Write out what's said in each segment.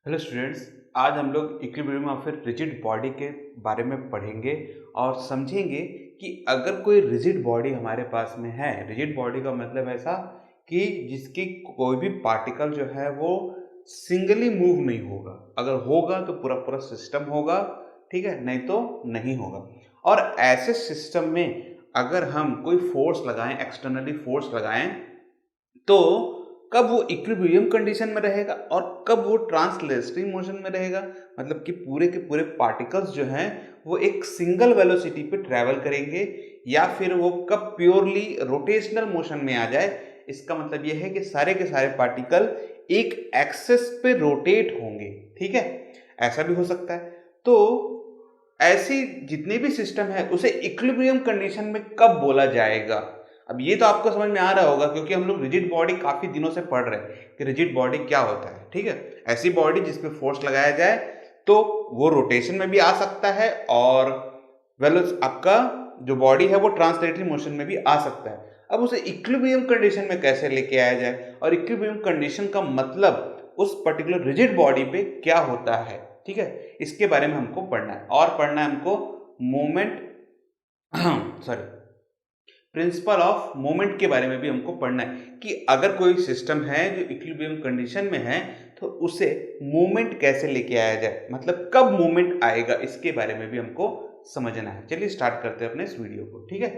Hello students, आज हम लोग equilibrium of a rigid body के बारे में पढ़ेंगे और समझेंगे कि अगर कोई रिजिड बॉडी हमारे पास में है। रिजिड बॉडी का मतलब ऐसा कि जिसकी कोई भी पार्टिकल जो है वो सिंगली मूव नहीं होगा। अगर होगा तो पूरा पूरा सिस्टम होगा, ठीक है, नहीं तो नहीं होगा। और ऐसे सिस्टम में अगर हम कोई फोर्स लगाएं, एक्सटर्नली फोर्स लगाएं, तो कब वो इक्विलिब्रियम कंडीशन में रहेगा और कब वो ट्रांसलेशनल मोशन में रहेगा। मतलब कि पूरे के पूरे पार्टिकल्स जो हैं वो एक सिंगल वेलोसिटी पे ट्रैवल करेंगे या फिर वो कब प्योरली रोटेशनल मोशन में आ जाए। इसका मतलब ये है कि सारे के सारे पार्टिकल एक एक्सेस पे रोटेट होंगे, ठीक है, ऐसा भी हो सकता है। तो ऐसी जितने भी सिस्टम है उसे इक्विलिब्रियम कंडीशन में कब बोला जाएगा। अब ये तो आपको समझ में आ रहा होगा क्योंकि हम लोग रिजिड बॉडी काफी दिनों से पढ़ रहे हैं कि रिजिड बॉडी क्या होता है। ठीक है, ऐसी बॉडी जिसपे फोर्स लगाया जाए तो वो रोटेशन में भी आ सकता है और आपका जो बॉडी है वो ट्रांसलेटरी मोशन में भी आ सकता है। अब उसे इक्विलिब्रियम कंडीशन में कैसे लेके आया जाए और इक्विलिब्रियम कंडीशन का मतलब उस पर्टिकुलर रिजिड बॉडी पे क्या होता है, ठीक है, इसके बारे में हमको पढ़ना है। और पढ़ना है हमको moment sorry principle of moment के बारे में भी हमको पढ़ना है कि अगर कोई सिस्टम है जो इक्विलिब्रियम कंडीशन में है तो उसे मोमेंट कैसे लेके आया जाए, मतलब कब मोमेंट आएगा, इसके बारे में भी हमको समझना है। चलिए स्टार्ट करते हैं अपने इस वीडियो को। ठीक है,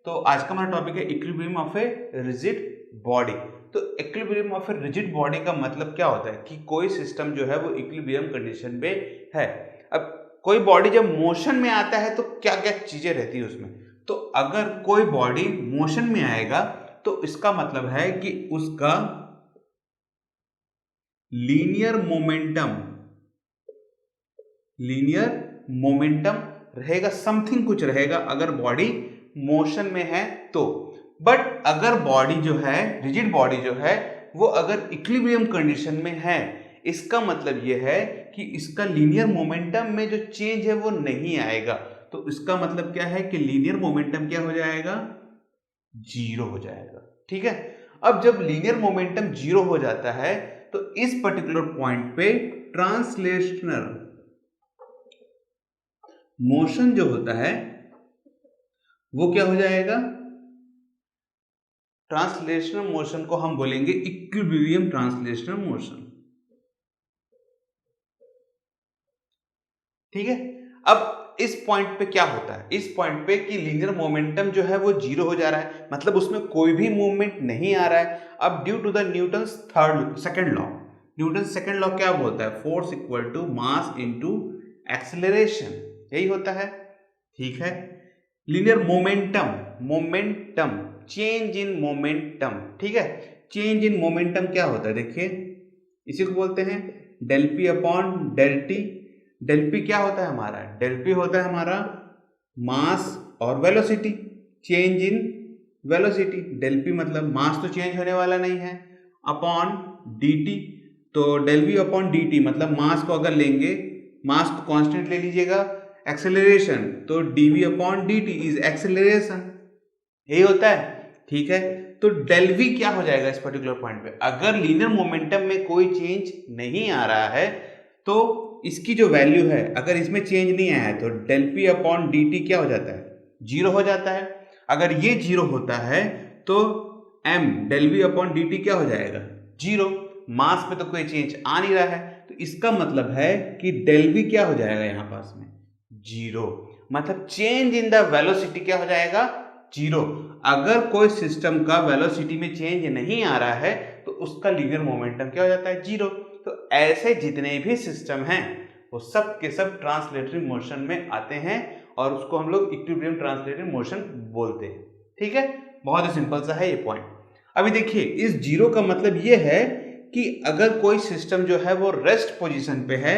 तो आज का हमारा टॉपिक है equilibrium of a rigid body. तो equilibrium of a rigid body का मतलब क्या होता है कि कोई सिस्टम जो है वो इक्विलिब्रियम कंडीशन पे है। अब कोई बॉडी जब मोशन में आता है तो क्या क्या चीजें रहती है उसमें। तो अगर कोई बॉडी मोशन में आएगा तो इसका मतलब है कि उसका लीनियर मोमेंटम रहेगा, समथिंग कुछ रहेगा अगर बॉडी मोशन में है तो। बट अगर बॉडी जो है, रिजिड बॉडी जो है, वो अगर इक्विलिब्रियम कंडीशन में है, इसका मतलब यह है कि इसका लीनियर मोमेंटम में जो चेंज है वो नहीं आएगा। तो इसका मतलब क्या है कि लीनियर मोमेंटम क्या हो जाएगा, जीरो हो जाएगा। ठीक है, अब जब लीनियर मोमेंटम जीरो हो जाता है तो इस पर्टिकुलर पॉइंट पे ट्रांसलेशनल मोशन जो होता है वो क्या हो जाएगा, ट्रांसलेशनल मोशन को हम बोलेंगे इक्विलिब्रियम ट्रांसलेशनल मोशन। ठीक है, अब इस पॉइंट पे क्या होता है, इस पॉइंट पे कि लीनियर मोमेंटम जो है वो जीरो हो जा रहा है, मतलब उसमें कोई भी मूवमेंट नहीं आ रहा है। अब due to the Newton's second law, Newton second law क्या बोलता है, force equal to mass into acceleration, यही होता है। ठीक है, linear momentum change in momentum. ठीक है, चेंज इन मोमेंटम क्या होता है, देखिए इसी को बोलते हैं del P upon del T. Del P क्या होता है हमारा, डेल पी होता है हमारा मास और velocity, change in velocity. Del P मतलब मास तो चेंज होने वाला नहीं है, अपॉन डी टी। तो del V upon D T मतलब मास को अगर लेंगे, मास को कांस्टेंट ले लीजिएगा, एक्सेलरेशन तो D V upon D T is acceleration, यही होता है। ठीक है, तो डेल वी क्या हो जाएगा इस पर्टिकुलर पॉइंट पे, अगर लीनियर मोमेंटम में कोई चेंज नहीं आ रहा है तो इसकी जो वैल्यू है, अगर इसमें चेंज नहीं आया है तो del P upon D T क्या हो जाता है, जीरो हो जाता है। अगर ये जीरो होता है तो M del V upon D T क्या हो जाएगा, जीरो। मास पे तो कोई चेंज आ नहीं रहा है तो इसका मतलब है कि डेल वी क्या हो जाएगा यहाँ पास में, जीरो। मतलब चेंज इन द वेलोसिटी क्या हो जाएगा, जीरो। अगर कोई सिस्टम का वेलोसिटी में चेंज नहीं आ रहा है तो उसका लीनियर मोमेंटम क्या हो जाता है, जीरो। तो ऐसे जितने भी सिस्टम हैं वो सब के सब ट्रांसलेटरी मोशन में आते हैं और उसको हम लोग इक्विलिब्रियम ट्रांसलेटरी मोशन बोलते हैं। ठीक है, बहुत ही सिंपल सा है ये पॉइंट। अभी देखिए इस जीरो का मतलब ये है कि अगर कोई सिस्टम जो है वो रेस्ट पोजीशन पे है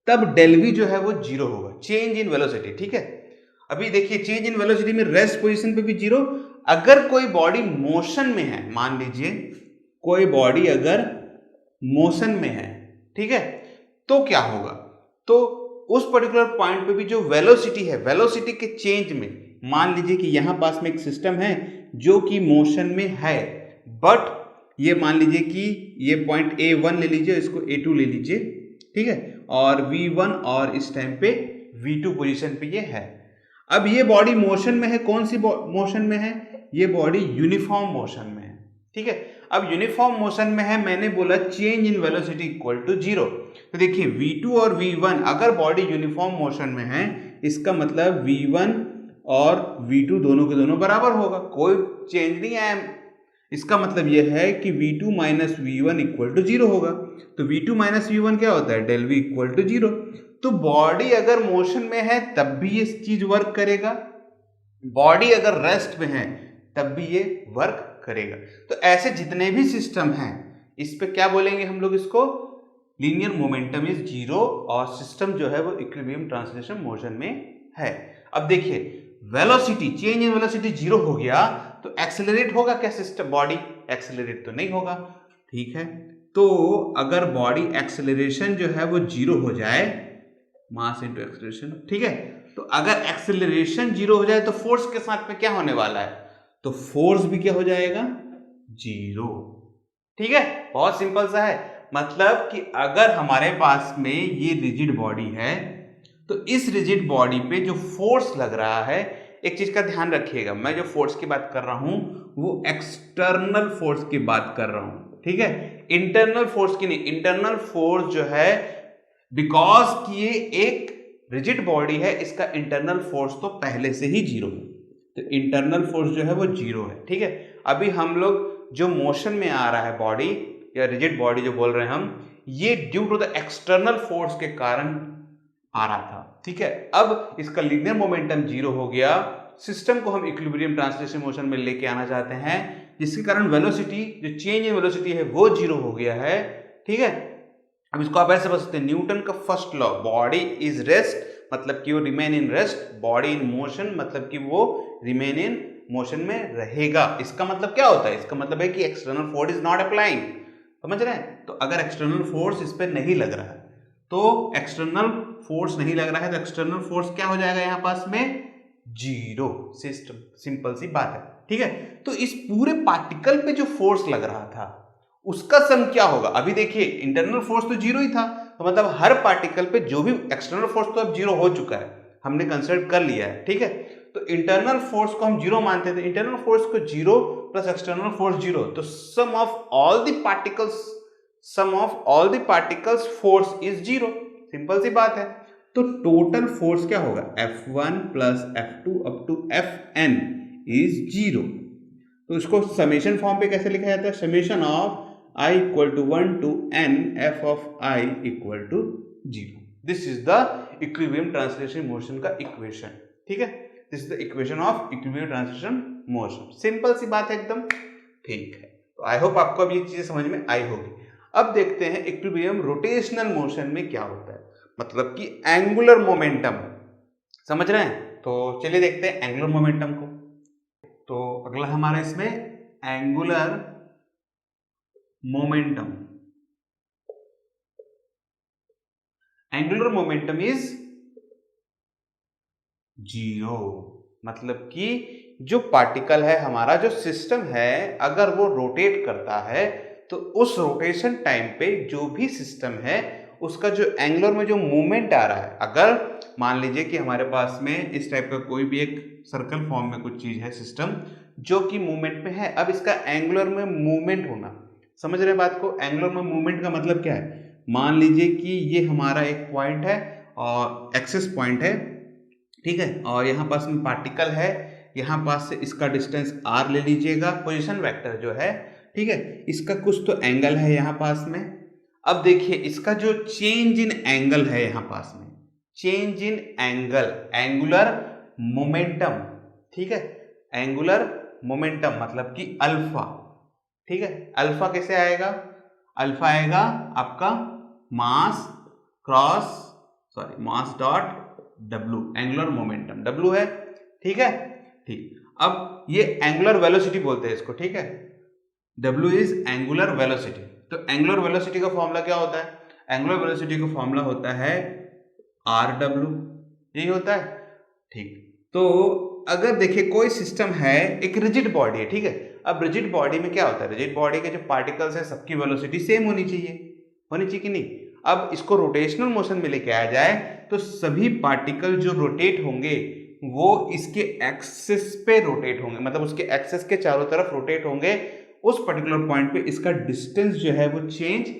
तब डेल वी जो है वो जीरो होगा, चेंज इन वेलोसिटी। ठीक है, अभी देखिए चेंज इन वेलोसिटी में रेस्ट पोजीशन पे भी जीरो। अगर कोई बॉडी मोशन में है, मान लीजिए कोई बॉडी अगर मोशन में है, ठीक है, तो क्या होगा, तो उस पर्टिकुलर पॉइंट पे भी जो वेलोसिटी है, वेलोसिटी के चेंज में, मान लीजिए कि यहां पास में एक सिस्टम है जो कि मोशन में है, बट ये मान लीजिए कि ये पॉइंट A1 ले लीजिए, इसको A2 ले लीजिए, ठीक है, और V1 और इस टाइम पे V2 पोजीशन पे ये है। अब ये बॉडी मोशन में है, कौन सी मोशन में है? ये बॉडी यूनिफॉर्म मोशन में है, ठीक है। अब यूनिफॉर्म मोशन में है, मैंने बोला change in velocity equal to 0। तो देखिए V2 और V1 अगर बॉडी यूनिफॉर्म मोशन में है, इसका मतलब V1 और V2 दोनों के दोनों बराबर होगा, कोई चेंज नहीं आया। इसका मतलब यह है कि V2 minus V1 equal to 0 होगा। तो V2 माइनस V1 क्या होता है? Del V equal to 0। तो बॉडी अगर मोशन में है तब भी ये चीज वर्क करेगा, बॉडी अगर रेस्ट में है तब भी ये वर्क करेगा। तो ऐसे जितने भी सिस्टम हैं इस पे क्या बोलेंगे हम लोग? इसको लीनियर मोमेंटम इज 0 और सिस्टम जो है वो इक्विलिब्रियम ट्रांसलेशन मोशन में है। अब देखिए वेलोसिटी, चेंज इन वेलोसिटी 0 हो गया तो एक्सेलरेट होगा क्या सिस्टम? बॉडी एक्सेलरेट तो नहीं होगा, ठीक है। तो अगर बॉडी एक्सेलरेशन जो है वो 0 हो जाए, मास इनटू एक्सेलरेशन, ठीक है, तो अगर एक्सेलरेशन 0 हो जाए तो फोर्स के साथ में क्या होने वाला है? तो फोर्स भी क्या हो जाएगा? 0, ठीक है। बहुत सिंपल सा है, मतलब कि अगर हमारे पास में ये रिजिड बॉडी है तो इस रिजिड बॉडी पे जो फोर्स लग रहा है, एक चीज का ध्यान रखिएगा, मैं जो फोर्स की बात कर रहा हूं वो एक्सटर्नल फोर्स की बात कर रहा हूं, ठीक है, इंटरनल फोर्स की नहीं। इंटरनल फोर्स जो है, बिकॉज कि ये एक रिजिड बॉडी है, इसका इंटरनल फोर्स तो पहले से ही 0 है, तो इंटरनल फोर्स जो है वो 0 है, ठीक है। अभी हम लोग जो मोशन में आ रहा है बॉडी या रिजिड बॉडी जो बोल रहे हैं हम, ये due to the external force के कारण आ रहा था, ठीक है। अब इसका लीनियर मोमेंटम 0 हो गया, सिस्टम को हम इक्विलिब्रियम ट्रांसलेशन मोशन में लेके आना चाहते हैं, जिसके कारण वेलोसिटी, जो चेंज इन वेलोसिटी है वो 0 हो गया है, ठीक है। अब इसको आप ऐसे बता सकते हैं, न्यूटन का first law, body is rest मतलब कि वो remain in rest, body in motion मतलब कि वो रिमेन इन मोशन में रहेगा। इसका मतलब क्या होता है? इसका मतलब है कि external force is not applying, समझ रहे हैं? तो अगर एक्सटर्नल फोर्स इस पर नहीं लग रहा है, तो एक्सटर्नल फोर्स नहीं लग रहा है तो एक्सटर्नल फोर्स क्या हो जाएगा यहां पास में? 0। सिस्टम, सिंपल सी बात है, ठीक है। तो इस पूरे पार्टिकल पे जो फोर्स लग रहा था उसका सम क्या होगा? अभी देखिए इंटरनल फोर्स तो 0 ही था, तो मतलब हर पार्टिकल पे जो भी एक्सटर्नल फोर्स तो अब 0 हो चुका है, हमने कंसिडर कर लिया है, ठीक है। तो इंटरनल फोर्स को हम 0 मानते थे, इंटरनल फोर्स को 0 प्लस एक्सटर्नल फोर्स 0, तो sum of all the particles force is 0। Simple सी बात है। तो टोटल फोर्स क्या होगा? F1 plus F2 up to Fn is 0। तो इसको समेशन फॉर्म पे कैसे लिखा जाता है? Summation of I equal to 1 to n f of I equal to 0। This is the equilibrium translation motion का इक्वेशन, ठीक है। This is the equation of equilibrium translation motion. Simple सी बात है एकदम, ठीक है। तो आई होप आपको अब ये चीजें समझ में आई होगी। अब देखते हैं इक्विलिब्रियम रोटेशनल मोशन में क्या होता है, मतलब कि एंगुलर मोमेंटम, समझ रहे हैं? तो चलिए देखते हैं एंगुलर मोमेंटम को। तो अगला हमारा इसमें angular momentum. Angular momentum is 0, मतलब कि जो पार्टिकल है, हमारा जो सिस्टम है, अगर वो रोटेट करता है तो उस रोटेशन टाइम पे जो भी सिस्टम है उसका जो एंगुलर में जो मूवमेंट आ रहा है, अगर मान लीजिए कि हमारे पास में इस टाइप का कोई भी एक सर्कल फॉर्म में कुछ चीज है, सिस्टम जो कि मूवमेंट में है, अब इसका एंगुलर में मूवमेंट होना, समझ रहे बात को? एंगुलर में मूवमेंट का मतलब क्या है? मान लीजिए कि ये हमारा एक पॉइंट है और एक्सिस पॉइंट है, ठीक है, और यहाँ पास में पार्टिकल है, यहाँ पास से इसका डिस्टेंस r ले लीजिएगा, पोजीशन वेक्टर जो है, ठीक है, इसका कुछ तो एंगल है यहाँ पास में। अब देखिए इसका जो चेंज इन एंगल है यहाँ पास में, change in angle, angular momentum, ठीक है, एंगुलर मोमेंटम मतलब कि अल्फा, ठीक है। अल्फा कैसे आएगा? अल्फा आएगा आपका mass cross mass dot W, angular momentum W है, ठीक है, ठीक। अब ये एंगुलर वेलोसिटी बोलते हैं इसको, ठीक है, W इज एंगुलर वेलोसिटी। तो एंगुलर वेलोसिटी का फॉर्मूला क्या होता है? एंगुलर वेलोसिटी का फॉर्मूला होता है RW, यही होता है, ठीक। तो अगर देखिए कोई सिस्टम है, एक रिजिड बॉडी है, ठीक है, अब रिजिड बॉडी में क्या होता है, रिजिड बॉडी के जो पार्टिकल्स है सबकी वेलोसिटी सेम होनी चाहिए कि नहीं। अब इसको रोटेशनल मोशन में लेके आया जाए तो सभी पार्टिकल जो रोटेट होंगे वो इसके एक्सिस पे रोटेट होंगे, मतलब उसके एक्सिस के चारों तरफ रोटेट होंगे। उस पर्टिकुलर पॉइंट पे इसका डिस्टेंस जो है वो चेंज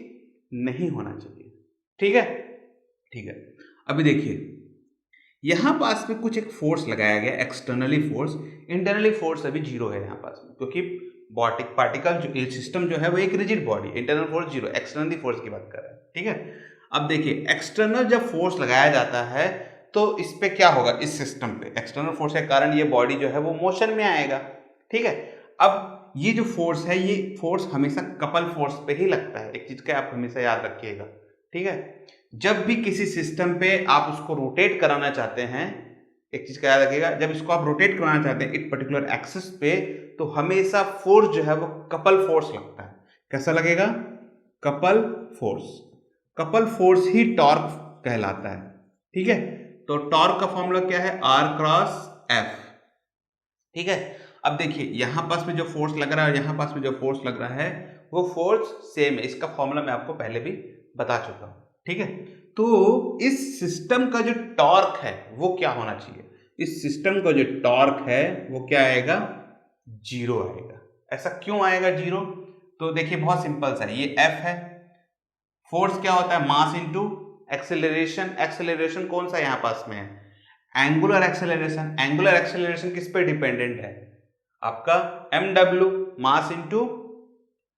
नहीं होना चाहिए। ठीक है, ठीक है। अभी देखिए यहां पास में कुछ एक फोर्स लगाया गया, एक्सटर्नली फोर्स। इंटरनली फोर्स अभी जीरो है यहां पास में, क्योंकि पार्टिकल जो सिस्टम जो है वो एक rigid body, internal force zero, externally force की बात कर रहे हैं। ठीक है, अब देखिए एक्सटर्नल जब फोर्स लगाया जाता है तो इस पे क्या होगा, इस सिस्टम पे एक्सटर्नल फोर्स के कारण ये बॉडी जो है वो मोशन में आएगा। ठीक है, अब ये जो फोर्स है ये फोर्स हमेशा कपल फोर्स पे ही लगता है, एक चीज का आप हमेशा याद रखिएगा। ठीक है, जब भी किसी सिस्टम पे आप उसको रोटेट कराना चाहते हैं, एक चीज का याद रखिएगा, जब इसको आप रोटेट कराना चाहते हैं एक पर्टिकुलर एक्सिस पे तो हमेशा फोर्स जो है वो कपल फोर्स लगता है। कैसा लगेगा, कपल फोर्स। कपल फोर्स ही टॉर्क कहलाता है। ठीक है, तो टॉर्क का फॉर्मूला क्या है, आर क्रॉस एफ। ठीक है, अब देखिए यहां पास में जो फोर्स लग रहा है और यहां पास में जो फोर्स लग रहा है वो फोर्स सेम है, इसका फॉर्मूला मैं आपको पहले भी बता चुका हूं। ठीक है, तो इस सिस्टम का जो टॉर्क है वो क्या होना चाहिए, इस सिस्टम का जो टॉर्क है वो क्या आएगा, जीरो आएगा। ऐसा क्यों आएगा जीरो, तो देखिए बहुत सिंपल सा, ये एफ है, फोर्स क्या होता है, मास इनटू एक्सेलरेशन। एक्सेलरेशन कौन सा यहां पास में है, एंगुलर एक्सेलरेशन। एंगुलर एक्सेलरेशन किस पे डिपेंडेंट है, आपका mw, mass into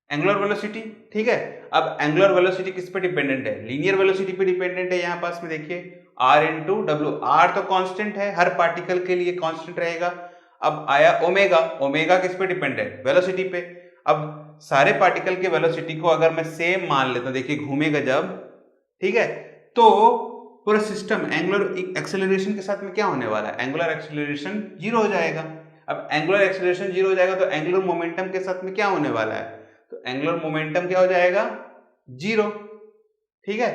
angular velocity. ठीक है, अब एंगुलर वेलोसिटी किस पे डिपेंडेंट है, लीनियर वेलोसिटी पे डिपेंडेंट है। यहां पास में देखिए r इंटू डब्ल्यू, आर तो कांस्टेंट है, हर पार्टिकल के लिए कांस्टेंट रहेगा। अब आया ओमेगा, ओमेगा किस पे डिपेंडेंट है, वेलोसिटी पे। अब सारे पार्टिकल के वेलोसिटी को अगर मैं सेम मान लेता हूं, देखिए घूमेगा जब, ठीक है, तो पूरा सिस्टम एंगुलर एक्सेलरेशन के साथ में क्या होने वाला है, एंगुलर एक्सेलरेशन जीरो हो जाएगा। अब एंगुलर एक्सेलरेशन जीरो हो जाएगा तो एंगुलर मोमेंटम के साथ में क्या होने वाला है, तो एंगुलर मोमेंटम क्या हो जाएगा, जीरो। ठीक है,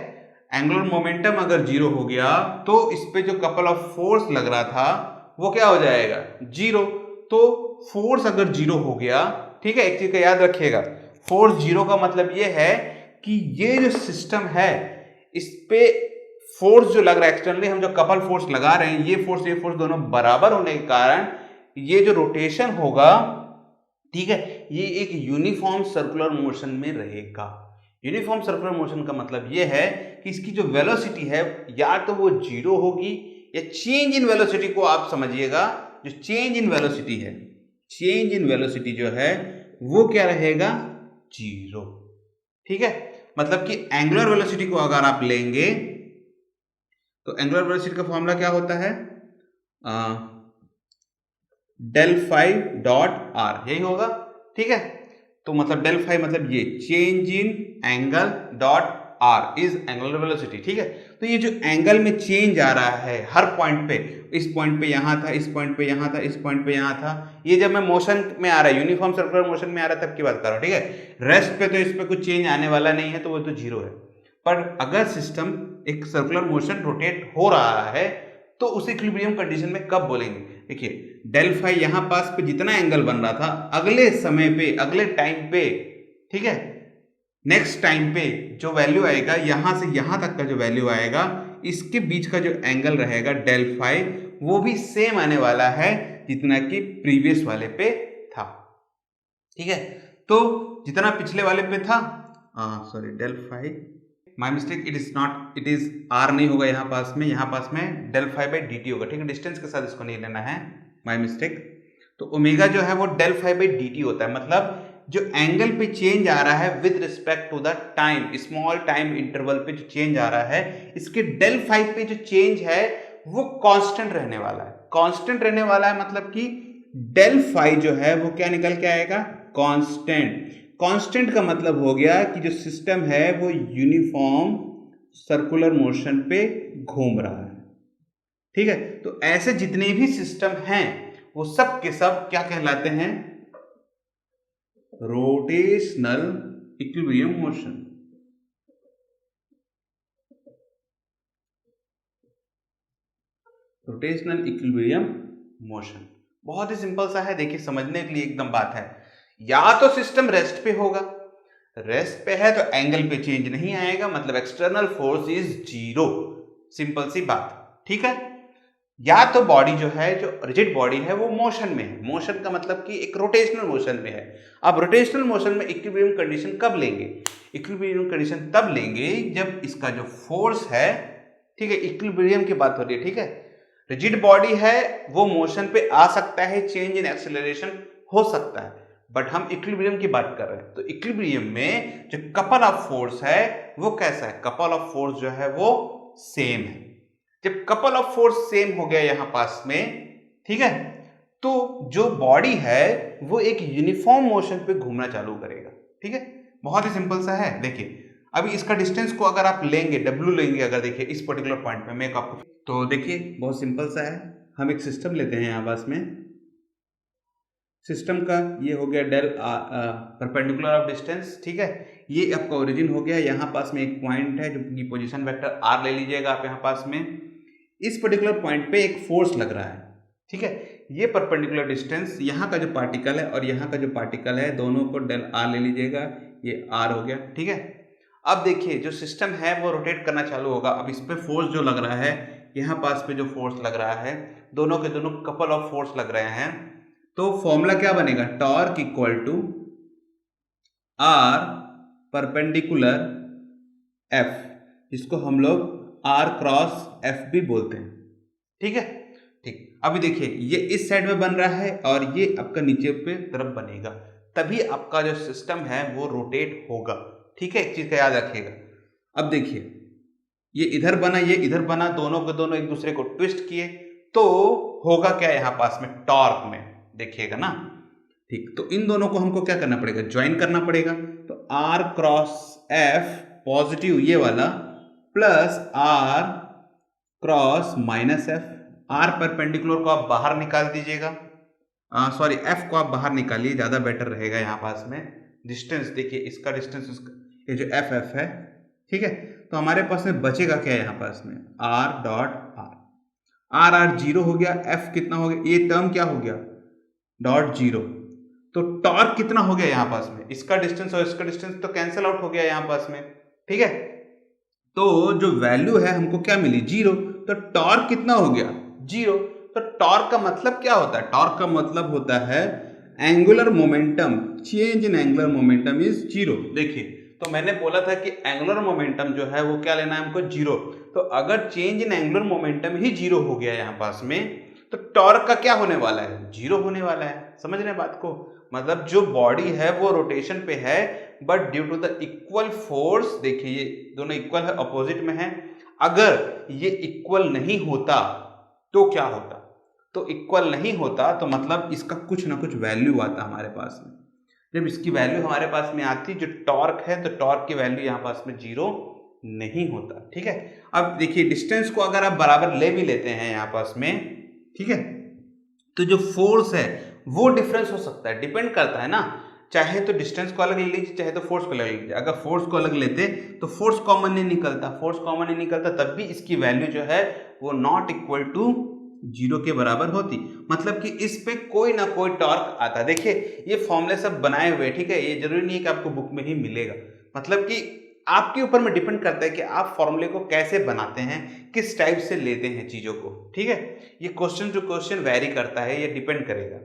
एंगुलर मोमेंटम अगर जीरो हो गया तो इस पे जो कपल ऑफ फोर्स लग रहा था वो क्या हो जाएगा, जीरो। तो फोर्स अगर जीरो हो गया, ठीक है, एक चीज का याद रखिएगा, फोर्स जीरो का मतलब ये है कि ये जो सिस्टम है इस पे फोर्स जो लग रहा है एक्सटर्नली, हम जो कपल फोर्स लगा रहे हैं, ये फोर्स दोनों बराबर होने के कारण ये जो रोटेशन होगा, ठीक है, ये एक यूनिफॉर्म सर्कुलर मोशन में रहेगा। यूनिफॉर्म सर्कुलर मोशन का मतलब ये है कि इसकी जो वेलोसिटी है या तो वो जीरो होगी या चेंज इन वेलोसिटी को आप समझिएगा, जो चेंज इन वेलोसिटी है, चेंज इन वेलोसिटी जो है वो क्या रहेगा, जीरो। ठीक है, मतलब कि एंगुलर वेलोसिटी को अगर आप लेंगे तो एंगुलर वेलोसिटी का फॉर्मूला क्या होता है, डेल फाइव डॉट आर, यही होगा। ठीक है, तो मतलब डेल फाइव मतलब ये change in angle dot are is angular velocity. ठीक है, तो ये जो एंगल में चेंज आ रहा है हर पॉइंट पे, इस पॉइंट पे यहां था, इस पॉइंट पे यहां था, इस पॉइंट पे यहां था, ये जब मैं मोशन में आ रहा है, यूनिफॉर्म सर्कुलर मोशन में आ रहा है तब की बात कर रहा हूं। ठीक है, रेस्ट पे तो इस पे कुछ चेंज आने वाला नहीं है, तो वो तो जीरो है। पर अगर सिस्टम एक सर्कुलर मोशन रोटेट हो रहा है तो उसे इक्विलिब्रियम कंडीशन में कब बोलेंगे, देखिए डेल फाई यहां पास पे जितना एंगल बन रहा था अगले समय पे, अगले टाइम पे, ठीक है, नेक्स्ट टाइम पे जो वैल्यू आएगा, यहां से यहां तक का जो वैल्यू आएगा, इसके बीच का जो एंगल रहेगा डेल फाई वो भी सेम आने वाला है जितना कि प्रीवियस वाले पे था। ठीक है, तो जितना पिछले वाले पे था, sorry del phi, my mistake, it is not, it is R नहीं होगा यहाँ पास में, यहाँ पास में del phi by D T होगा। ठीक है, डिस्टेंस के साथ इसको नहीं लेना है, माई मिस्टेक। तो ओमेगा जो है वो del phi by D T होता है, मतलब जो एंगल पे चेंज आ रहा है with respect to the time, small time interval पे जो चेंज आ रहा है, इसके डेल फाइव पे जो चेंज है वो कांस्टेंट रहने वाला है। कांस्टेंट रहने वाला है मतलब कि डेल फाइव जो है वो क्या निकल के आएगा, कांस्टेंट। कांस्टेंट का मतलब हो गया कि जो सिस्टम है वो यूनिफॉर्म सर्कुलर मोशन पे घूम रहा है। ठीक है, तो ऐसे जितने भी सिस्टम हैं वो सब के सब क्या कहलाते हैं, rotational equilibrium motion. Rotational equilibrium motion बहुत ही सिंपल सा है, देखिए समझने के लिए एकदम बात है। या तो सिस्टम रेस्ट पे होगा, रेस्ट पे है तो एंगल पे चेंज नहीं आएगा, मतलब external force is zero, simple सी बात, ठीक है। या तो बॉडी जो है, जो रिजिड बॉडी है, वो मोशन में है, मोशन का मतलब कि एक रोटेशनल मोशन में है। अब रोटेशनल मोशन में इक्विलिब्रियम कंडीशन कब लेंगे? इक्विलिब्रियम कंडीशन तब लेंगे जब इसका जो फोर्स है, ठीक है, इक्विलिब्रियम की बात हो रही है, ठीक है। रिजिड बॉडी है वो मोशन पे आ सकता है, चेंज इन एक्सेलरेशन हो सकता है, बट हम इक्विलिब्रियम की बात कर रहे हैं। तो इक्विलिब्रियम में जो कपल ऑफ फोर्स है वो कैसा है? कपल ऑफ फोर्स जो है वो सेम है। जब कपल ऑफ फोर्स सेम हो गया यहां पास में, ठीक है, तो जो बॉडी है वो एक यूनिफॉर्म मोशन पे घूमना चालू करेगा, ठीक है। बहुत ही सिंपल सा है। देखिए अभी इसका डिस्टेंस को अगर आप लेंगे, डब्ल्यू लेंगे, अगर देखिए इस पर्टिकुलर पॉइंट पे मैं आपको, तो देखिए बहुत सिंपल सा है। हम एक सिस्टम लेते हैं यहां पास में, सिस्टम का ये हो गया डेल परपेंडिकुलर ऑफ डिस्टेंस, ठीक है। ये आपका ओरिजिन हो गया, यहाँ पास में एक पॉइंट है जो कि पोजीशन वेक्टर आर ले लीजिएगा आप यहाँ पास में। इस पर्टिकुलर पॉइंट पे एक फोर्स लग रहा है, ठीक है। ये परपेंडिकुलर डिस्टेंस, यहाँ का जो पार्टिकल है और यहाँ का जो पार्टिकल है, दोनों को डेल आर ले लीजिएगा, ये आर हो गया, ठीक है। अब देखिए जो सिस्टम है वो रोटेट करना चालू होगा। अब इस पे फोर्स जो लग रहा है, यहाँ पास पे जो फोर्स लग रहा है, दोनों के दोनों कपल ऑफ फोर्स लग रहे हैं, तो फॉर्मूला क्या बनेगा? Torque equal to R perpendicular F, जिसको हम लोग आर क्रॉस एफ भी बोलते हैं, ठीक है। ठीक, अभी देखिए ये इस साइड में बन रहा है और ये आपका नीचे पे तरफ बनेगा, तभी आपका जो सिस्टम है वो रोटेट होगा, ठीक है। एक चीज का याद रखिएगा। अब देखिए ये इधर बना, ये इधर बना, दोनों के दोनों एक दूसरे को ट्विस्ट किए, तो होगा क्या यहाँ पास में? टॉर्क में देखिएगा ना, ठीक। तो इन दोनों को हमको क्या करना पड़ेगा? ज्वाइन करना पड़ेगा। तो आर क्रॉस एफ पॉजिटिव ये वाला plus R cross minus F, R perpendicular को आप बाहर निकाल दीजिएगा, सॉरी एफ को आप बाहर निकालिए, ज्यादा बेटर रहेगा। यहाँ पास में डिस्टेंस देखिए, इसका डिस्टेंस, इसका ये जो एफ एफ है, ठीक है। तो हमारे पास में बचेगा क्या यहाँ पास में? R dot R, R R zero हो गया, एफ कितना हो गया? ये टर्म क्या हो गया? Dot zero. तो टॉर्क कितना हो गया यहाँ पास में? इसका डिस्टेंस और इसका डिस्टेंस तो कैंसिल आउट हो गया यहाँ पास में, ठीक है। तो जो वैल्यू है हमको क्या मिली? जीरो। तो टॉर्क कितना हो गया? जीरो। तो टॉर्क का मतलब क्या होता है? टॉर्क का मतलब होता है angular momentum, change in angular momentum is zero. देखिए तो मैंने बोला था कि एंगुलर मोमेंटम जो है वो क्या लेना है हमको? जीरो। तो अगर change in angular momentum he zero हो गया यहाँ पास में, तो टॉर्क का क्या होने वाला है? जीरो होने वाला है। समझ रहे हैं बात को? मतलब जो बॉडी है वो रोटेशन पे है, but due to the equal force, देखिए ये दोनों इक्वल है, अपोजिट में है। अगर ये इक्वल नहीं होता तो क्या होता? तो इक्वल नहीं होता तो मतलब इसका कुछ ना कुछ वैल्यू आता हमारे पास में। जब इसकी वैल्यू हमारे पास में आती, जो टॉर्क है, तो टॉर्क की वैल्यू यहाँ पास में जीरो नहीं होता, ठीक है। अब देखिए डिस्टेंस को अगर आप बराबर ले भी लेते हैं यहाँ पास में, ठीक है, तो जो फोर्स है वो डिफरेंस हो सकता है, डिपेंड करता है ना। चाहे तो डिस्टेंस को अलग ले लीजिए, चाहे तो फोर्स को अलग ले लीजिए। अगर फोर्स को अलग लेते तो फोर्स कॉमन नहीं निकलता, फोर्स कॉमन नहीं निकलता, तब भी इसकी वैल्यू जो है वो नॉट इक्वल टू जीरो के बराबर होती। मतलब कि इस पे कोई ना कोई टॉर्क आता। देखिए ये फॉर्मूले सब बनाए हुए, ठीक है, ये जरूरी नहीं है कि आपको बुक में ही मिलेगा। मतलब कि आपके ऊपर में डिपेंड करता है कि आप फॉर्मूले को कैसे बनाते हैं, किस टाइप से लेते हैं चीजों को, ठीक है। ये क्वेश्चन टू क्वेश्चन वेरी करता है, ये डिपेंड करेगा,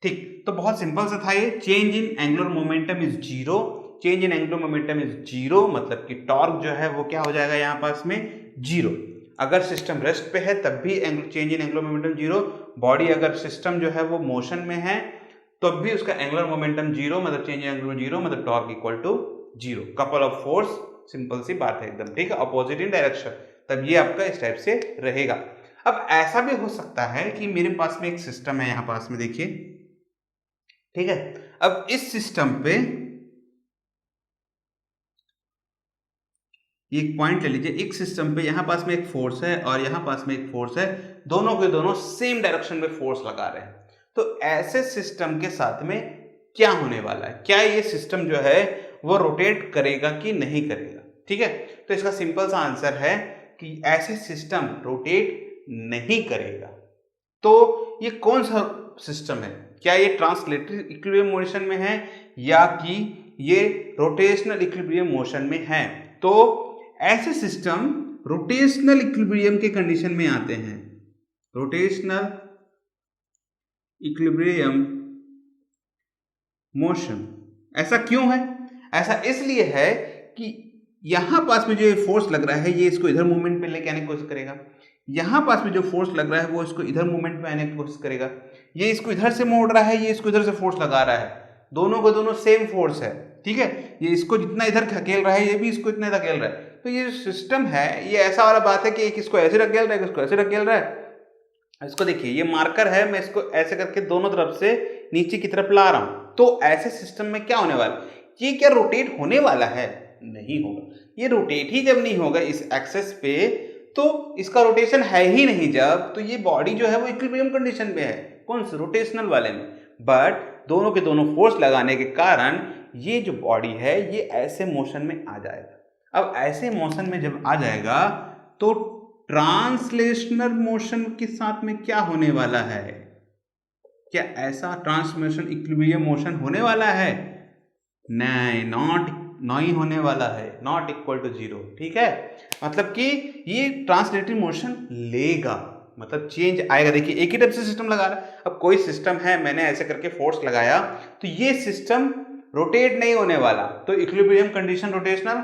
ठीक। तो बहुत सिंपल सा था ये, change in angular momentum is zero. Change in angular momentum is zero, मतलब कि टॉर्क जो है वो क्या हो जाएगा यहाँ पास में? जीरो। अगर सिस्टम रेस्ट पे है तब भी change in angular momentum zero. Body अगर सिस्टम जो है वो मोशन में है तो भी उसका एंगुलर मोमेंटम जीरो, मतलब चेंज इन एंगुलर जीरो, मतलब torque equal to zero. Couple of force, simple सी बात है एकदम, ठीक है, अपोजिट इन डायरेक्शन, तब ये आपका इस टाइप से रहेगा। अब ऐसा भी हो सकता है कि मेरे पास में एक सिस्टम है यहाँ पास में, देखिए, ठीक है। अब इस सिस्टम पे एक पॉइंट ले लीजिए, एक सिस्टम पे यहां पास में एक फोर्स है और यहां पास में एक फोर्स है, दोनों के दोनों सेम डायरेक्शन में फोर्स लगा रहे हैं। तो ऐसे सिस्टम के साथ में क्या होने वाला है? क्या ये सिस्टम जो है वो रोटेट करेगा कि नहीं करेगा? ठीक है, तो इसका सिंपल सा आंसर है कि ऐसे सिस्टम रोटेट नहीं करेगा। तो ये कौन सा सिस्टम है? क्या ये ट्रांसलेटरी इक्विलिब्रियम मोशन में है या कि ये रोटेशनल इक्विलिब्रियम मोशन में है। तो ऐसे सिस्टम रोटेशनल इक्विलिब्रियम के कंडीशन में आते हैं। रोटेशनल इक्विलिब्रियम मोशन ऐसा क्यों है? ऐसा इसलिए है कि यहां पास में जो फोर्स लग रहा है ये इसको इधर मूवमेंट पे लेके आने की कोशिश करेगा, यहां पास में जो फोर्स लग रहा है वो इसको इधर मूवमेंट पे आने की कोशिश करेगा, ये इसको इधर से मोड़ रहा है, ये इसको इधर से फोर्स लगा रहा है, दोनों को दोनों सेम फोर्स है, ठीक है। ये इसको जितना इधर धकेल रहा है ये भी इसको इतना धकेल रहा है। तो ये जो सिस्टम है ये ऐसा वाला बात है कि एक इसको ऐसे धकेल रहा है, इसको ऐसे धकेल रहा है। इसको देखिए ये मार्कर है, मैं इसको ऐसे करके दोनों तरफ से नीचे की तरफ ला रहा हूं। तो ऐसे सिस्टम में क्या होने वाला, ये क्या रोटेट होने वाला है? नहीं होगा। ये रोटेट ही जब नहीं होगा इस एक्सेस पे तो इसका रोटेशन है ही नहीं जब, तो ये बॉडी जो है वो इक्विलिब्रियम कंडीशन में है। कौन से? रोटेशनल वाले में। बट दोनों के दोनों फोर्स लगाने के कारण ये जो बॉडी है ये ऐसे मोशन में आ जाएगा। अब ऐसे मोशन में जब आ जाएगा तो ट्रांसलेशनल मोशन के साथ में क्या होने वाला है? क्या ऐसा ट्रांसलेशनल इक्विलिब्रियम मोशन होने वाला है? नहीं, नहीं होने वाला है, नॉट इक्वल टू जीरो, ठीक है। मतलब कि ये ट्रांसलेटरी मोशन लेगा, मतलब चेंज आएगा। देखिए एक ही टाइप से सिस्टम लगा रहा है। अब कोई सिस्टम है, मैंने ऐसे करके फोर्स लगाया तो ये सिस्टम रोटेट नहीं होने वाला, तो इक्विलिब्रियम कंडीशन रोटेशनल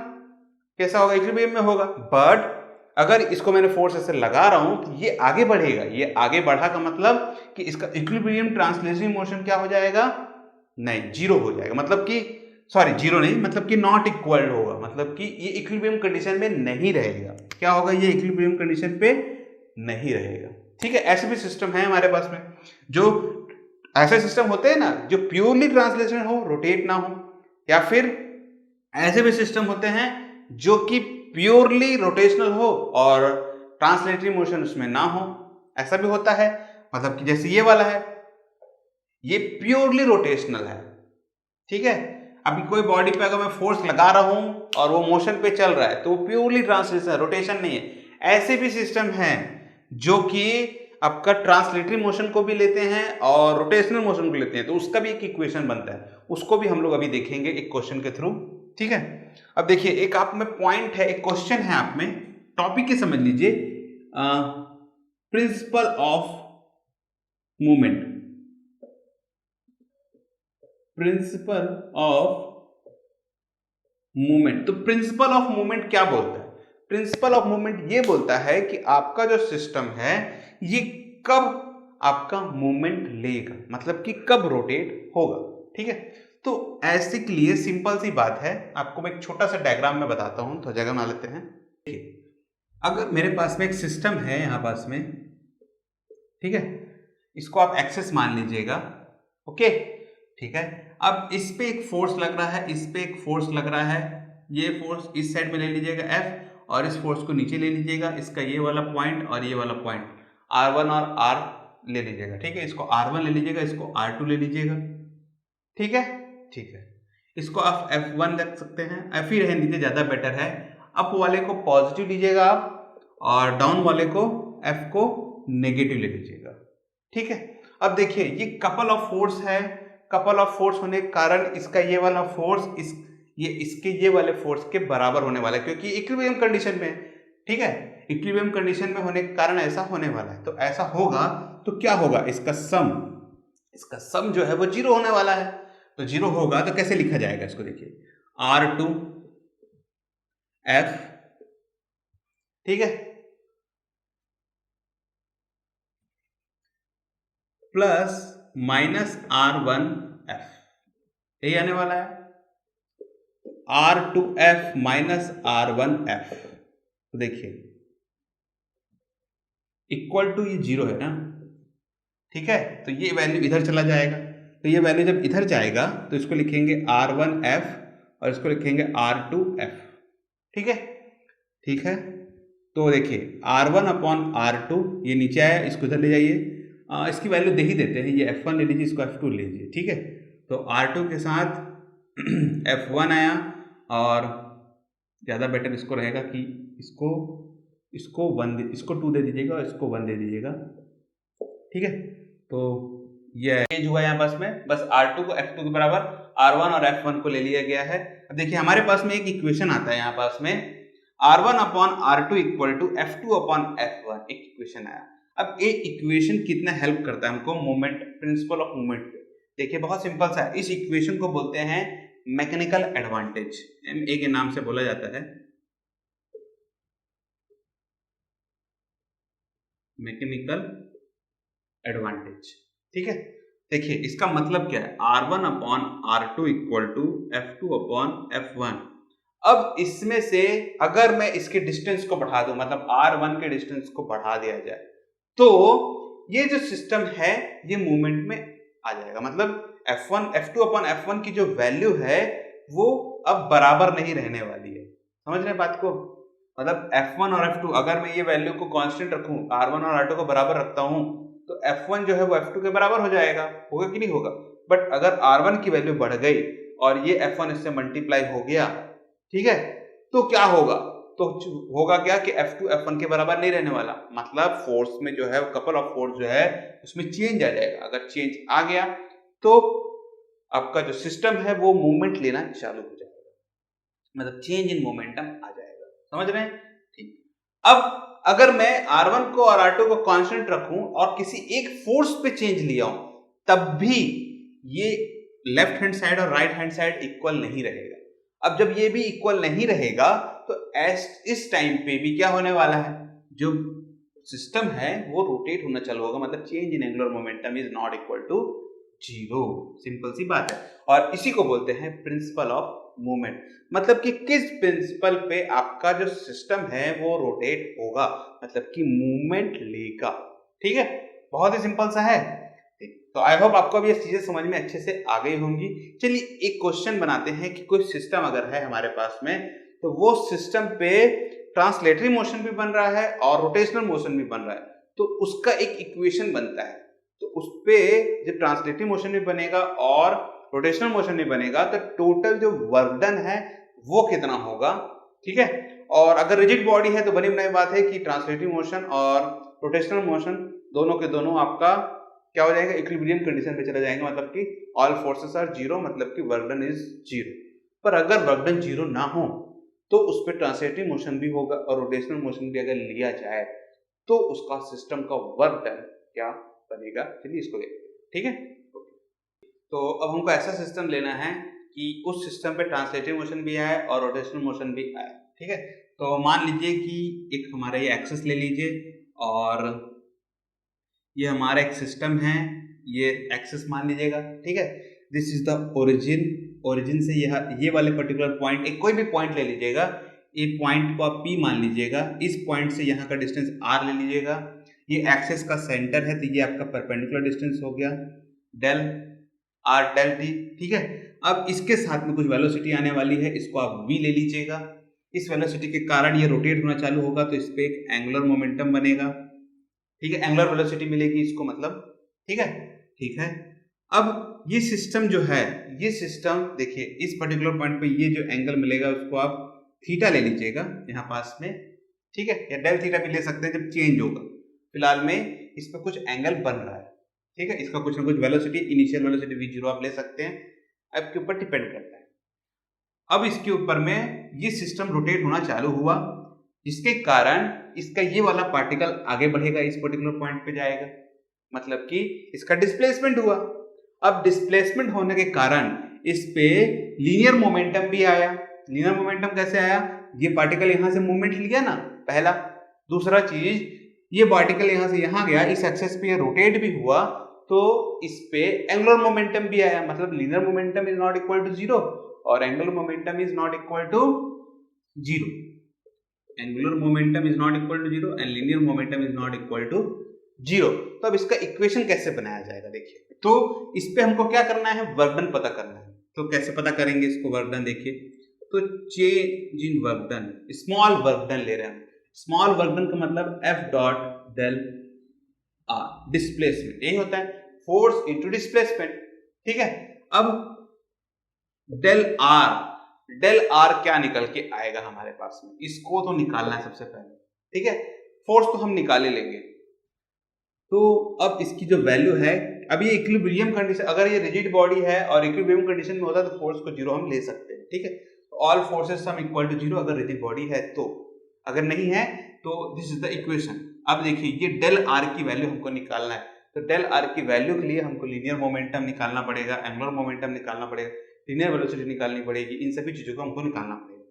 कैसा होगा? इक्विलिब्रियम में होगा। बट अगर इसको मैंने फोर्स ऐसे लगा रहा हूं तो ये आगे बढ़ेगा। ये आगे बढ़ा का मतलब कि इसका इक्विलिब्रियम ट्रांसलेटरी मोशन क्या हो जाएगा? नहीं, जीरो हो जाएगा। मतलब कि सॉरी जीरो नहीं, मतलब कि नॉट इक्वल होगा, मतलब कि ये इक्विलिब्रियम कंडीशन में नहीं रहेगा। क्या होगा? ये इक्विलिब्रियम कंडीशन पे नहीं रहेगा, ठीक है। ऐसे भी सिस्टम है हमारे पास में, जो ऐसे सिस्टम होते हैं ना जो प्योरली ट्रांसलेशन हो, रोटेट ना हो, या फिर ऐसे भी सिस्टम होते हैं जो कि प्योरली रोटेशनल हो और ट्रांसलेटरी मोशन उसमें ना हो। ऐसा भी होता है, मतलब कि जैसे ये वाला है, ये प्योरली रोटेशनल है, ठीक है। अभी कोई बॉडी पे अगर मैं फोर्स लगा रहा हूं और वो मोशन पे चल रहा है तो वो प्योरली ट्रांसलेशन है, रोटेशन नहीं है। ऐसे भी सिस्टम है जो कि आपका ट्रांसलेटरी मोशन को भी लेते हैं और रोटेशनल मोशन को लेते हैं, तो उसका भी एक इक्वेशन बनता है, उसको भी हम लोग अभी देखेंगे एक क्वेश्चन के थ्रू, ठीक है। अब देखिए एक आप में पॉइंट है, एक क्वेश्चन है आप में, टॉपिक ही समझ लीजिए, principle of movement. Principle of movement, तो प्रिंसिपल ऑफ मूवमेंट क्या बोलता है? प्रिंसिपल ऑफ मूवमेंट ये बोलता है कि आपका जो सिस्टम है ये कब आपका मूवमेंट लेगा, मतलब कि कब रोटेट होगा, ठीक है। तो ऐसे के लिए सिंपल सी बात है, आपको मैं एक छोटा सा डायग्राम में बताता हूं, तो जगह बना लेते हैं। देखिए अगर मेरे पास में एक सिस्टम है यहां पास में, ठीक है, इसको आप एक्सेस मान लीजिएगा, ओके, ठीक है। अब इस पे एक फोर्स लग रहा है, इस पे एक फोर्स लग रहा है, ये फोर्स इस साइड में ले लीजिएगा F, और इस फोर्स को नीचे ले लीजिएगा, इसका ये वाला पॉइंट और ये वाला पॉइंट R1 और R ले लीजिएगा, ठीक है। इसको R1 ले लीजिएगा, इसको R2 ले लीजिएगा, ठीक है, ठीक है। इसको आप F1 रख सकते हैं, F ही रहने दीजिए, ज्यादा बेटर है। अप वाले को पॉजिटिव लीजिएगा आप, और डाउन वाले को F को नेगेटिव ले लीजिएगा, ठीक है। अब देखिए ये कपल ऑफ फोर्स है, कपल ऑफ फोर्स होने के कारण इसका ये वाला फोर्स इसके ये वाले फोर्स के बराबर होने वाला है, क्योंकि इक्विलिब्रियम कंडीशन में, ठीक है, इक्विलिब्रियम कंडीशन में होने के कारण ऐसा होने वाला है। तो ऐसा होगा तो क्या होगा? इसका सम जो है वो जीरो होने वाला है। तो जीरो होगा तो कैसे लिखा जाएगा इसको? देखिए R2 F, ठीक है, प्लस माइनस R1 F, यही आने वाला है, R2F माइनस R1F। तो देखिए इक्वल टू ये जीरो है ना, ठीक है, तो ये वैल्यू इधर चला जाएगा। तो ये वैल्यू जब इधर जाएगा तो इसको लिखेंगे R1F और इसको लिखेंगे R2F, ठीक है, ठीक है। तो देखिए R1 अपॉन R2 ये नीचे आया, इसको इधर ले जाइए, इसकी वैल्यू दे ही देते हैं, ये F1 ले लीजिए, इसको F2 ले लीजिए, ठीक है। तो R2 के साथ F1 आया, और ज़्यादा बेटर इसको रहेगा कि इसको 2 दे दीजिएगा और इसको 1 दे दीजिएगा, ठीक है। तो ये चेंज हुआ यहाँ पास में, बस R2 को F2 के बराबर R1 और F1 को ले लिया गया है। अब देखिए हमारे पास में एक इक्वेशन आता है यहाँ पास में R1 upon R2 equal to F2 upon F1, एक इक्वेशन आया। अब ये इक्वेशन कितना हेल्प करता है हमको मोमेंट, प्रिंसिपल ऑफ मोमेंट पे। देखिए बहुत सिंपल सा है, इस इक्वेशन को बोलते हैं मैकेनिकल एडवांटेज, MA के नाम से बोला जाता है, मैकेनिकल एडवांटेज। ठीक है, देखिए इसका मतलब क्या है, R1 upon R2 equal to F2 upon F1। अब इसमें से अगर मैं इसके डिस्टेंस को बढ़ा दूं, मतलब R1 के डिस्टेंस को बढ़ा दिया जाए, तो ये जो सिस्टम है ये मूवमेंट में आ जाएगा। मतलब F1 F2 अपॉन F1 की जो वैल्यू है वो अब बराबर नहीं रहने वाली है। समझ रहे हैं बात को? मतलब F1 और F2 अगर मैं ये वैल्यू को कांस्टेंट रखूं, R1 और R2 को बराबर रखता हूं, तो F1 जो है वो F2 के बराबर हो जाएगा, होगा कि नहीं होगा? बट अगर R1 की वैल्यू बढ़ गई और ये F1 इससे मल्टीप्लाई हो गया, ठीक है, तो क्या होगा? तो होगा क्या कि F2 F1 के बराबर नहीं रहने वाला। मतलब फोर्स में जो है, कपल ऑफ फोर्स जो है उसमें चेंज आ जाएगा। अगर चेंज आ गया तो आपका जो सिस्टम है वो मूवमेंट लेना चालू हो जाएगा, मतलब चेंज इन मोमेंटम आ जाएगा। समझ रहे हैं? ठीक। अब अगर मैं R1 को और R2 को कांस्टेंट रखूं और किसी एक फोर्स पे चेंज लिया हूं, तब भी ये लेफ्ट हैंड साइड और राइट हैंड साइड इक्वल नहीं रहेगा। अब जब ये भी इक्वल नहीं रहेगा तो इस टाइम पे भी क्या होने वाला है, जो सिस्टम है वो रोटेट होना चालू होगा, मतलब change in angular momentum is not equal to zero. Simple सी बात है, और इसी को बोलते हैं प्रिंसिपल ऑफ मूवमेंट। मतलब कि किस प्रिंसिपल पे आपका जो सिस्टम है वो रोटेट होगा, मतलब कि मूवमेंट लेगा। ठीक है, बहुत ही सिंपल सा है। तो आई होप आपको भी ये चीजें समझ में अच्छे से आ गई होंगी। चलिए एक क्वेश्चन बनाते हैं कि कोई सिस्टम अगर है हमारे पास में, तो वो सिस्टम पे ट्रांसलेटरी मोशन भी बन रहा है और रोटेशनल मोशन भी बन रहा है, तो उसका एक इक्वेशन बनता है। तो उस पे जब ट्रांसलेटरी मोशन भी बनेगा और रोटेशनल मोशन भी बनेगा, तो टोटल जो वर्क डन है वो कितना होगा। ठीक है, और अगर रिजिड बॉडी है तो बनी बनाई बात है कि ट्रांसलेटरी मोशन और रोटेशनल मोशन दोनों के दोनों आपका क्या हो जाएगा, इक्विलिब्रियम कंडीशन पे चला जाएगा, मतलब कि ऑल फोर्सेस आर जीरो, मतलब कि वर्क डन इज जीरो। पर अगर वर्क डन जीरो ना हो तो उस पर ट्रांसलेटरी मोशन भी होगा और रोटेशनल मोशन भी अगर लिया जाए तो उसका सिस्टम का वर्क डन क्या बनेगा। चलिए इसको देखते हैं। ठीक है, तो अब हमको ऐसा सिस्टम लेना है कि उस सिस्टम पे ट्रांसलेटरी मोशन भी आए और रोटेशनल मोशन भी आए। ठीक है, तो मान लीजिए कि एक हमारा ये एक्सिस ले लीजिए और ये हमारा एक सिस्टम है, ये एक्सिस मान लीजिएगा। ठीक है, this is the origin, origin से यह ये वाले पर्टिकुलर पॉइंट, एक कोई भी पॉइंट ले लीजिएगा, ये पॉइंट को आप P मान लीजिएगा, इस पॉइंट से यहाँ का डिस्टेंस R ले लीजिएगा, ये एक्सिस का सेंटर है तो ये आपका परपेंडिकुलर डिस्टेंस हो गया डेल R डेल T। ठीक है, अब इसके साथ में कुछ वेलोसिटी आने वाली है, इसको आप V ले लीजिएगा। इस वेलोसिटी के कारण ये रोटेट होना चालू होगा तो इस पे एक एंगुलर मोमेंटम बनेगा। ठीक है, एंगुलर वेलोसिटी मिलेगी इसको, मतलब ठीक है। ठीक है, अब ये सिस्टम जो है, ये सिस्टम देखिए इस पर्टिकुलर पॉइंट पे ये जो एंगल मिलेगा उसको आप थीटा ले लीजिएगा यहाँ पास में। ठीक है, या डेल थीटा भी ले सकते हैं जब चेंज होगा। फिलहाल में इस पे कुछ एंगल बन रहा है। ठीक है, इसका कुछ ना कुछ वेलोसिटी, इनिशियल वेलोसिटी v0 आप ले सकते हैं, आपके ऊपर डिपेंड करता है। अब इसके ऊपर में ये सिस्टम रोटेट होना चालू हुआ, जिसके कारण इसका ये वाला पार्टिकल आगे बढ़ेगा, इस पर्टिकुलर पॉइंट पे जाएगा, मतलब कि इसका डिस्प्लेसमेंट हुआ। अब डिस्प्लेसमेंट होने के कारण इस पे लीनियर मोमेंटम भी आया। लीनियर मोमेंटम कैसे आया, ये पार्टिकल यहां से मूवमेंट लिया ना पहला, दूसरा चीज ये पार्टिकल यहां से यहां गया, इस एक्सेस पे रोटेट भी हुआ, तो इस पे एंगुलर मोमेंटम भी आया। मतलब linear momentum is not equal to zero और angular momentum is not equal to zero. Angular momentum is not equal to zero and linear momentum is not equal to zero. तो अब इसका equation कैसे बनाया जाएगा, देखिए तो इस पे हमको क्या करना है, वर्क डन पता करना है। तो कैसे पता करेंगे इसको वर्क डन, देखिए तो change in work done, small work done ले रहे हैं। स्मॉल वर्क डन का मतलब F dot del R, displacement यही होता है, फोर्स इनटू डिस्प्लेसमेंट। ठीक है, अब डेल R क्या निकल के आएगा हमारे पास में, इसको तो निकालना है सबसे पहले। ठीक है, फोर्स तो हम निकाल ही लेंगे। तो अब इसकी जो वैल्यू है अब ये इक्विलिब्रियम कंडीशन, अगर ये रिजिड बॉडी है और इक्विलिब्रियम कंडीशन में होता है तो फोर्स को जीरो हम ले सकते हैं, ठीक है। All forces sum equal to zero अगर रिजिड बॉडी है तो, अगर नहीं है तो दिस इज द इक्वेशन। अब देखिए ये डेल आर की वैल्यू हमको निकालना है, तो डेल आर की वैल्यू के लिए हमको लीनियर मोमेंटम निकालना पड़ेगा, एंगुलर मोमेंटम निकालना पड़ेगा, लीनियर वेलोसिटी निकालनी पड़ेगी, इन सभी चीजों को हमको निकालना पड़ेगा।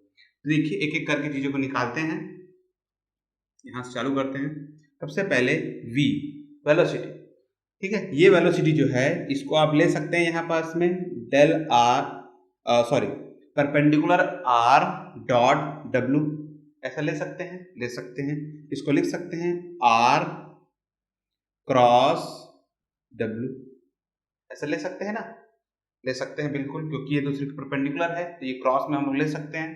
देखिए एक एक करके चीजों को निकालते हैं, यहां से चालू करते हैं। सबसे पहले v वेलोसिटी, ठीक है। ये वेलोसिटी जो है इसको आप ले सकते हैं यहाँ पास में del R sorry perpendicular R dot W, ऐसा ले सकते हैं। इसको लिख सकते हैं आर क्रॉस डब्ल्यू, ऐसा ले सकते हैं ना, ले सकते हैं बिल्कुल, क्योंकि ये दूसरे के परपेंडिकुलर है तो ये क्रॉस में हम लोग ले सकते हैं,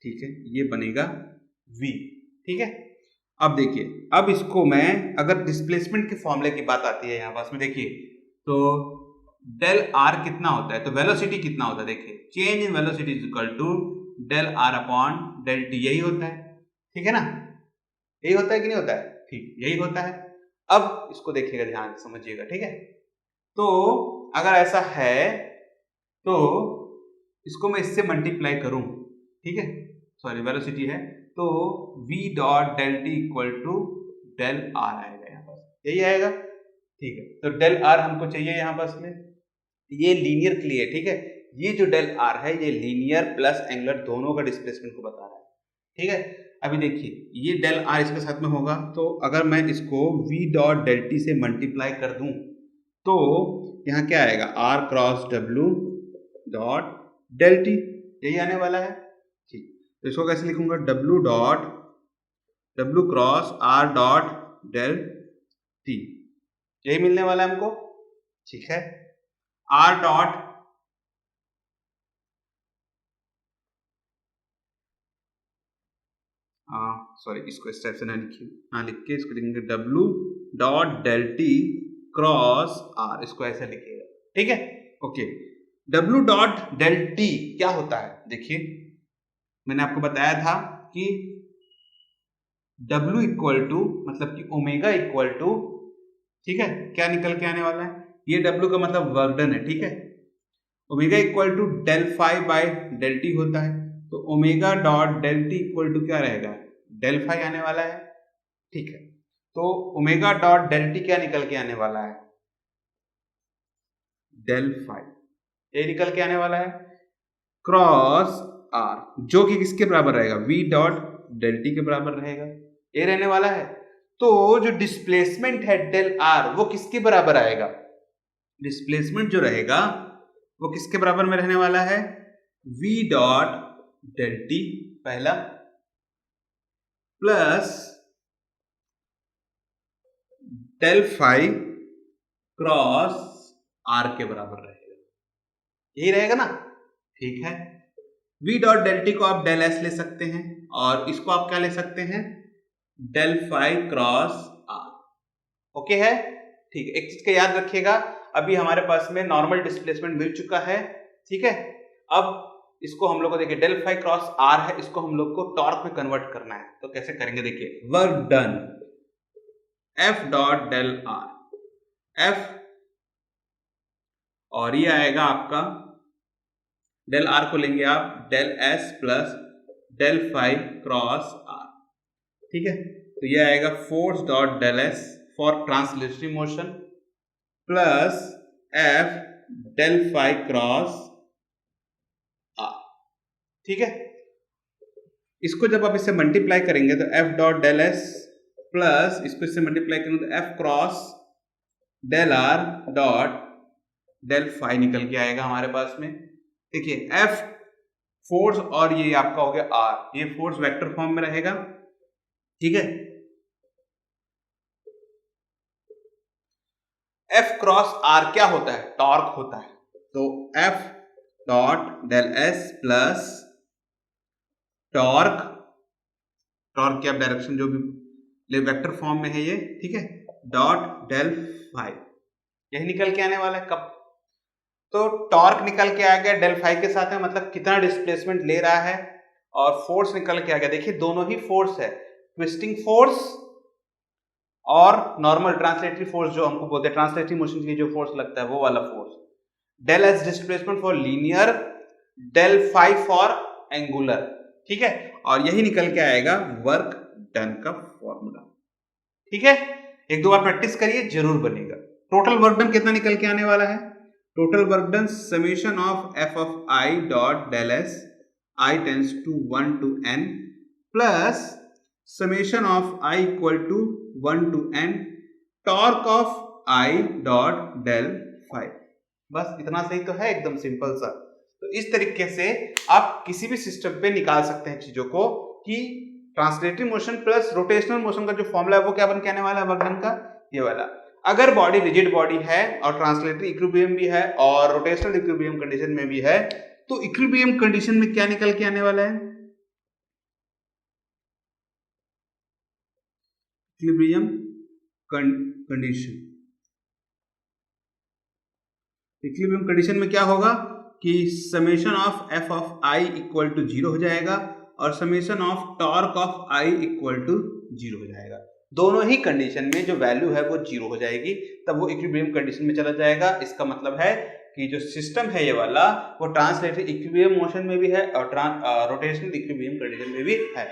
ठीक है। ये बनेगा v, ठीक है। अब देखिए, अब इसको मैं अगर डिस्प्लेसमेंट के फॉर्मूले की बात आती है यहाँ पास में, देखिए तो डेल आर कितना होता है, तो वेलोसिटी कितना होता है, देखिए change in velocity is equal to del R upon del T, यही होता है, ठीक है ना, यही होता है कि नहीं होता है, ठीक यही होता है। अब इसको देखिएगा, ध्यान से समझिएगा, ठीक है। तो अगर ऐसा है तो इसको मैं इससे मल्टीप्लाई करूं, ठीक है, सॉरी वेलोसिटी है तो v dot del T equal to del R आएगा यहाँ पास, यही आएगा, ठीक है। तो डेल आर हमको चाहिए यहाँ पास में, ये लीनियर के लिए, ठीक है। ये जो डेल आर है ये लीनियर प्लस एंगुलर दोनों का डिस्प्लेसमेंट को बता रहा है, ठीक है। अभी देखिए ये डेल आर इसके साथ में होगा, तो अगर मैं इसको v डॉट डेल टी से मल्टीप्लाई कर दूं तो यहाँ क्या आएगा, r cross w dot del T, यही आने वाला है, ठीक। तो इसको कैसे लिखूंगा, w cross r dot del T, यही मिलने वाला है हमको, ठीक है। r डॉट सॉरी इसको इस टाइप से ना लिखिए, लिख के इसको लिखेंगे w dot del T cross r, इसको ऐसे लिखिएगा, ठीक है, okay. w dot del T क्या होता है, देखिए मैंने आपको बताया था कि w इक्वल टू मतलब कि ओमेगा इक्वल टू, ठीक है, क्या निकल के आने वाला है, ये w का मतलब वर्क डन है, ठीक है। Omega equal to del phi by del T होता है, तो omega dot del T equal to क्या रहेगा, डेल फाई आने वाला है, ठीक है। तो ओमेगा डॉट डेल टी क्या निकल के आने वाला है, डेल फाई, ये निकल के आने वाला है क्रॉस आर, जो कि किसके बराबर रहेगा, v डॉट डेल टी के बराबर रहेगा, ये रहने वाला है। तो जो डिस्प्लेसमेंट है डेल आर वो किसके बराबर आएगा, डिस्प्लेसमेंट जो रहेगा वो किसके बराबर में रहने वाला है, v डॉट डेल टी पहला plus del phi cross R के बराबर रहेगा, यही रहेगा ना, ठीक है। v डॉट डेल टी को आप डेल एस ले सकते हैं और इसको आप क्या ले सकते हैं, del phi cross R, okay है, ठीक है। एक चीज का याद रखिएगा, अभी हमारे पास में नॉर्मल डिस्प्लेसमेंट मिल चुका है, ठीक है। अब इसको हम लोग को देखिए डेल फाई क्रॉस आर है, इसको हम लोग को टॉर्क में कन्वर्ट करना है, तो कैसे करेंगे, देखिए work done F dot del R, F और ये आएगा आपका डेल आर को लेंगे आप del S plus del phi cross R, ठीक है। तो ये आएगा force dot del S for translatory motion plus F del phi cross R, ठीक है। इसको जब आप इससे मल्टीप्लाई करेंगे तो F dot del S plus इसको इससे मल्टीप्लाई करेंगे तो F cross del R dot del phi निकल के आएगा हमारे पास में, देखिए F फोर्स और ये आपका हो गया R, ये फोर्स वेक्टर फॉर्म में रहेगा, ठीक है। F क्रॉस R क्या होता है, टॉर्क होता है, तो F dot del S plus torque, torque की आप डायरेक्शन जो भी वेक्टर फॉर्म में है ये, ठीक है, डॉट डेल फाई, यही निकल के आने वाला है कब, तो टॉर्क निकल के आ गया डेल फाई के साथ में, मतलब कितना डिस्प्लेसमेंट ले रहा है, और फोर्स निकल के आ गया, देखिए दोनों ही फोर्स है, ट्विस्टिंग फोर्स और नॉर्मल ट्रांसलेटरी फोर्स जो हमको बोलते हैं, ट्रांसलेटरी मोशन के जो फोर्स लगता है वो वाला force, del S displacement for linear, del phi for angular, ठीक है। और यही निकल के आएगा वर्क डन का फॉर्मूला, ठीक है। एक दो बार प्रैक्टिस करिए, जरूर बनेगा। टोटल वर्क डन कितना निकल के आने वाला है? Total work done summation of F of I dot del S I tends to 1 to n plus summation of I equal to 1 to n torque of I dot del phi. बस इतना सही तो है, एकदम सिंपल सा। तो इस तरीके से आप किसी भी सिस्टम पे निकाल सकते हैं चीजों को कि translatory motion plus rotational motion का जो फॉर्मूला है वो क्या बन के आने वाला है वर्क डन का, ये वाला। अगर बॉडी रिजिड बॉडी है और ट्रांसलेटरी इक्विलिब्रियम भी है और रोटेशनल इक्विलिब्रियम कंडीशन में भी है, तो इक्विलिब्रियम कंडीशन में क्या निकल के आने वाला है? इक्विलिब्रियम कंडीशन, इक्विलिब्रियम कंडीशन में क्या होगा कि summation of F of I equal to 0 हो जाएगा और summation of torque of I equal to 0 हो जाएगा। दोनों ही कंडीशन में जो वैल्यू है वो 0 हो जाएगी, तब वो इक्विलिब्रियम कंडीशन में चला जाएगा। इसका मतलब है कि जो सिस्टम है ये वाला वो ट्रांसलेटरी इक्विलिब्रियम मोशन में भी है और रोटेशनल इक्विलिब्रियम कंडीशन में भी है।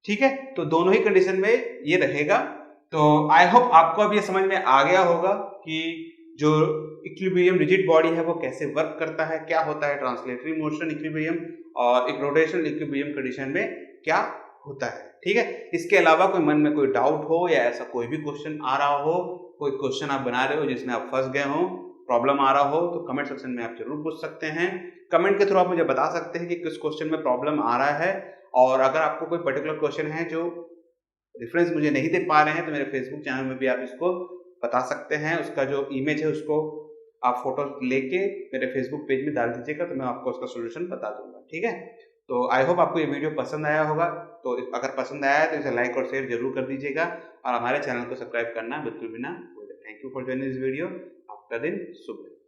ठीक है, तो दोनों ही कंडीशन में ये रहेगा। तो आई होप आपको अब ये समझ में आ गया होगा कि जो इक्विलिब्रियम रिजिड बॉडी है वो कैसे वर्क करता है, क्या होता है ट्रांसलेटरी मोशन इक्विलिब्रियम और एक रोटेशनल इक्विलिब्रियम कंडीशन में क्या होता है। ठीक है, इसके अलावा कोई मन में कोई डाउट हो या ऐसा कोई भी क्वेश्चन आ रहा हो, कोई क्वेश्चन आप बना रहे हो जिसमें आप फंस गए हो, प्रॉब्लम आ रहा हो, तो कमेंट सेक्शन में आप जरूर पूछ सकते हैं। कमेंट के थ्रू आप मुझे बता सकते हैं कि किस क्वेश्चन में प्रॉब्लम आ रहा है, और अगर आपको कोई पर्टिकुलर क्वेश्चन है जो रेफरेंस मुझे नहीं दे पा रहे हैं तो मेरे फेसबुक चैनल में भी आप इसको बता सकते हैं। उसका जो इमेज है उसको आप फोटो लेके मेरे फेसबुक पेज में डाल दीजिएगा, तो मैं आपको उसका सोल्यूशन बता दूंगा। ठीक है, तो आई होप आपको ये वीडियो पसंद आया होगा। तो अगर पसंद आया है तो इसे लाइक और शेयर जरूर कर दीजिएगा और हमारे चैनल को सब्सक्राइब करना बिल्कुल भी ना भूलें। Thank you for joining this video. आपका दिन शुभ रहे।